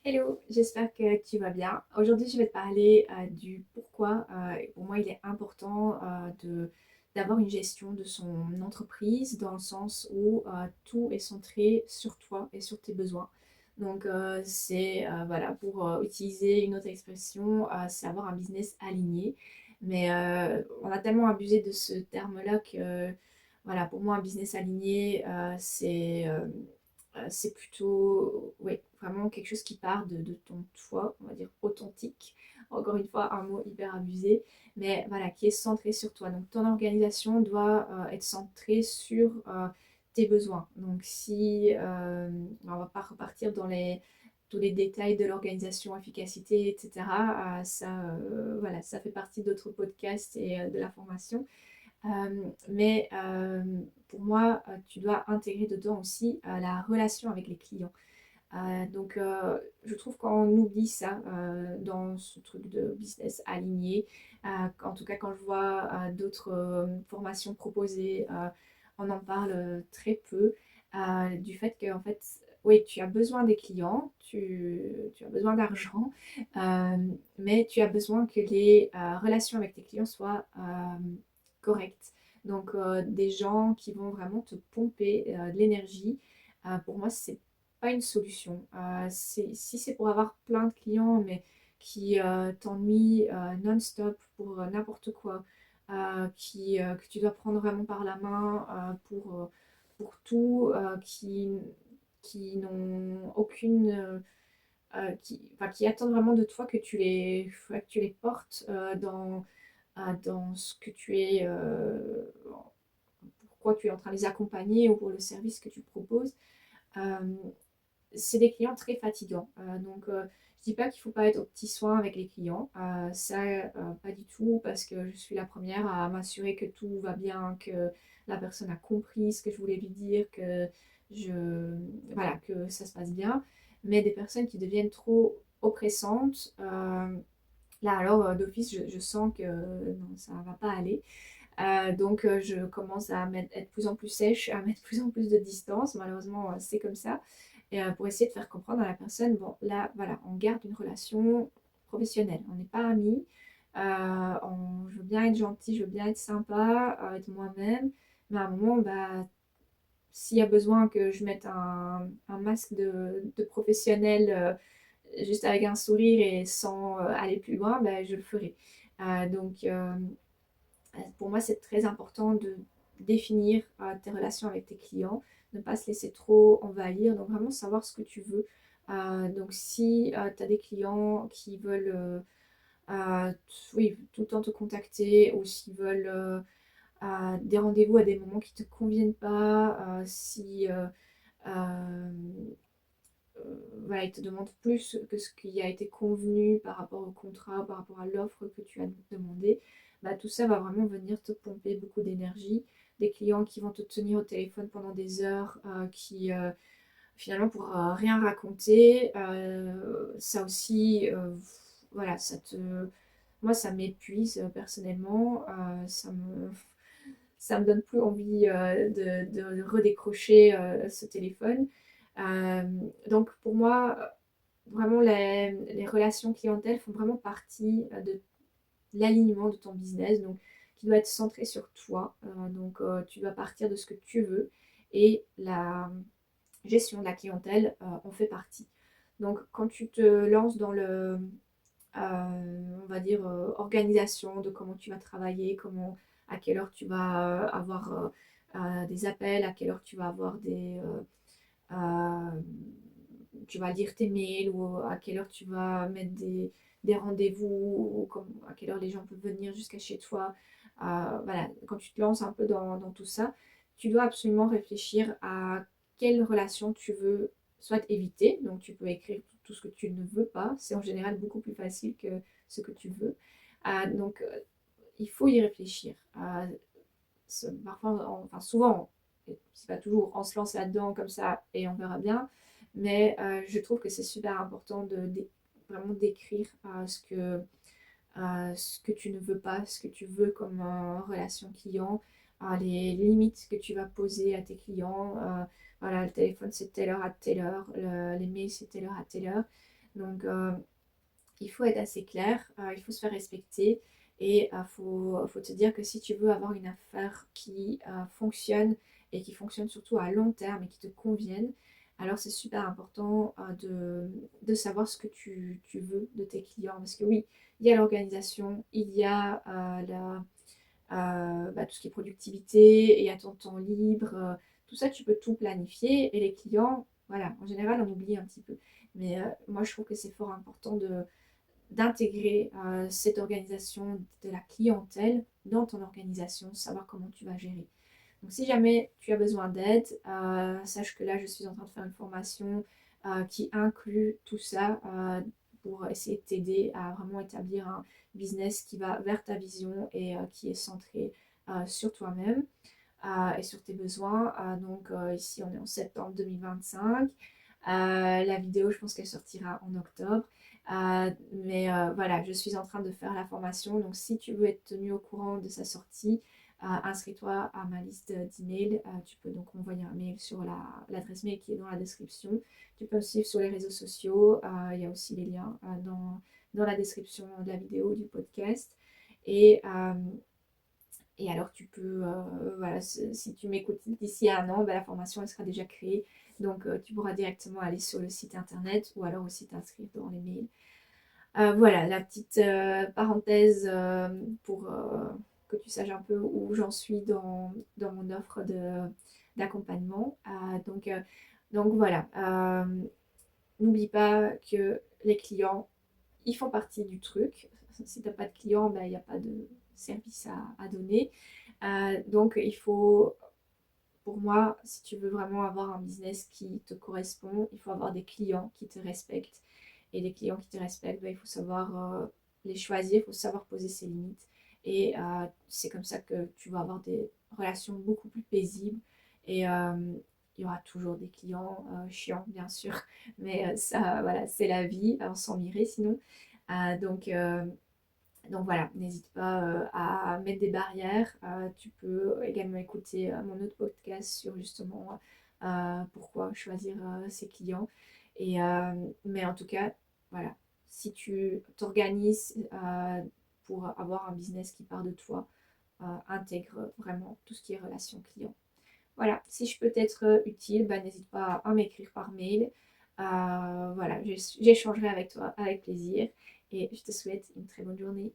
Hello, j'espère que tu vas bien. Aujourd'hui, je vais te parler du pourquoi, pour moi, il est important d'avoir une gestion de son entreprise dans le sens où tout est centré sur toi et sur tes besoins. Donc, voilà, pour utiliser une autre expression, c'est avoir un business aligné. Mais on a tellement abusé de ce terme-là que, voilà, pour moi, un business aligné, c'est plutôt, ouais, vraiment quelque chose qui part de ton toi, on va dire authentique. Encore une fois, un mot hyper abusé, mais voilà, qui est centré sur toi. Donc ton organisation doit être centrée sur tes besoins. Donc si on va pas repartir dans tous les détails de l'organisation, efficacité, etc. Voilà, ça fait partie d'autres podcasts et de la formation. Mais pour moi, tu dois intégrer dedans aussi la relation avec les clients. Je trouve qu'on oublie ça dans ce truc de business aligné. En tout cas, quand je vois d'autres formations proposées, on en parle très peu du fait que, en fait, oui, tu as besoin des clients, tu as besoin d'argent, euh, mais tu as besoin que les relations avec tes clients soient correctes. Donc, des gens qui vont vraiment te pomper de l'énergie. Pour moi, c'est pas une solution. Si c'est pour avoir plein de clients, mais qui t'ennuient non-stop pour n'importe quoi, que tu dois prendre vraiment par la main pour tout, qui n'ont aucune... enfin, qui attendent vraiment de toi que tu les portes dans ce que tu es, pourquoi tu es en train de les accompagner ou pour le service que tu proposes. Euh, c'est des clients très fatigants. Je dis pas qu'il faut pas être au petit soin avec les clients. Pas du tout, parce que je suis la première à m'assurer que tout va bien, que la personne a compris ce que je voulais lui dire, voilà, que ça se passe bien. Mais des personnes qui deviennent trop oppressantes, là alors d'office, je sens que non, ça va pas aller. Je commence à être de plus en plus sèche, à mettre de plus en plus de distance. Malheureusement, c'est comme ça. Et pour essayer de faire comprendre à la personne, bon, là, voilà, on garde une relation professionnelle. On n'est pas amis. Je veux bien être gentil, je veux bien être sympa, être moi-même. Mais à un moment, bah, s'il y a besoin que je mette un masque de professionnel juste avec un sourire et sans aller plus loin, bah, je le ferai. Pour moi, c'est très important de définir tes relations avec tes clients, ne pas se laisser trop envahir, donc vraiment savoir ce que tu veux. Donc si tu as des clients qui veulent oui, tout le temps te contacter ou s'ils veulent des rendez-vous à des moments qui ne te conviennent pas, si euh, voilà, ils te demandent plus que ce qui a été convenu par rapport au contrat, par rapport à l'offre que tu as demandé, bah, tout ça va vraiment venir te pomper beaucoup d'énergie. Des clients qui vont te tenir au téléphone pendant des heures, qui finalement pour rien raconter. Ça aussi, voilà, moi ça m'épuise personnellement. Ça me donne plus envie de redécrocher ce téléphone. Euh, donc pour moi, vraiment les relations clientèle font vraiment partie de l'alignement de ton business, donc qui doit être centré sur toi. Tu dois partir de ce que tu veux et la gestion de la clientèle en fait partie. Donc quand tu te lances dans on va dire, organisation de comment tu vas travailler, à quelle heure tu vas avoir des appels, à quelle heure tu vas avoir euh, tu vas lire tes mails ou à quelle heure tu vas mettre des rendez-vous ou à quelle heure les gens peuvent venir jusqu'à chez toi. Voilà, quand tu te lances un peu dans tout ça, tu dois absolument réfléchir à quelle relation tu veux soit éviter. Donc tu peux écrire tout ce que tu ne veux pas. C'est en général beaucoup plus facile que ce que tu veux. Il faut y réfléchir. Parfois, enfin souvent, c'est pas toujours, on se lance là-dedans comme ça et on verra bien. Mais je trouve que c'est super important vraiment d'écrire ce que tu ne veux pas, ce que tu veux comme relation client, les limites que tu vas poser à tes clients. Voilà, le téléphone c'est telle heure à telle heure, les mails c'est telle heure à telle heure. Donc, il faut être assez clair, il faut se faire respecter et il faut te dire que si tu veux avoir une affaire qui fonctionne et qui fonctionne surtout à long terme et qui te convienne, alors c'est super important de savoir ce que tu veux de tes clients. Parce que oui, il y a l'organisation, il y a tout ce qui est productivité, il y a ton temps libre, tout ça tu peux tout planifier et les clients, voilà, en général on oublie un petit peu. Mais moi je trouve que c'est fort important d'intégrer cette organisation de la clientèle dans ton organisation, savoir comment tu vas gérer. Donc si jamais tu as besoin d'aide, sache que là je suis en train de faire une formation qui inclut tout ça pour essayer de t'aider à vraiment établir un business qui va vers ta vision et qui est centré sur toi-même et sur tes besoins. Donc ici on est en septembre 2025. La vidéo je pense qu'elle sortira en octobre. Mais voilà, je suis en train de faire la formation. Donc si tu veux être tenu au courant de sa sortie, inscris-toi à ma liste d'emails. Tu peux donc envoyer un mail sur l'adresse mail qui est dans la description. Tu peux me suivre sur les réseaux sociaux. Il y a aussi les liens dans la description de la vidéo, du podcast. Et, euh, et alors tu peux, voilà, si tu m'écoutes d'ici à un an, ben, la formation elle sera déjà créée. Donc tu pourras directement aller sur le site internet ou alors aussi t'inscrire dans les mails. Voilà, la petite parenthèse pour que tu saches un peu où j'en suis dans mon offre d'accompagnement. Donc voilà, n'oublie pas que les clients, ils font partie du truc. Si tu n'as pas de clients, ben, il n'y a pas de service à donner. Donc il faut, pour moi, si tu veux vraiment avoir un business qui te correspond, il faut avoir des clients qui te respectent. Et des clients qui te respectent, ben, il faut savoir les choisir, il faut savoir poser ses limites. Et c'est comme ça que tu vas avoir des relations beaucoup plus paisibles. Et il y aura toujours des clients chiants, bien sûr. Mais ça, voilà, c'est la vie. On s'en irait sinon. Donc voilà, n'hésite pas à mettre des barrières. Tu peux également écouter mon autre podcast sur justement pourquoi choisir ses clients. Mais en tout cas, voilà, si tu t'organises pour avoir un business qui part de toi, intègre vraiment tout ce qui est relation client. Voilà, si je peux être utile, bah, n'hésite pas à m'écrire par mail. Voilà, j'échangerai avec toi avec plaisir et je te souhaite une très bonne journée.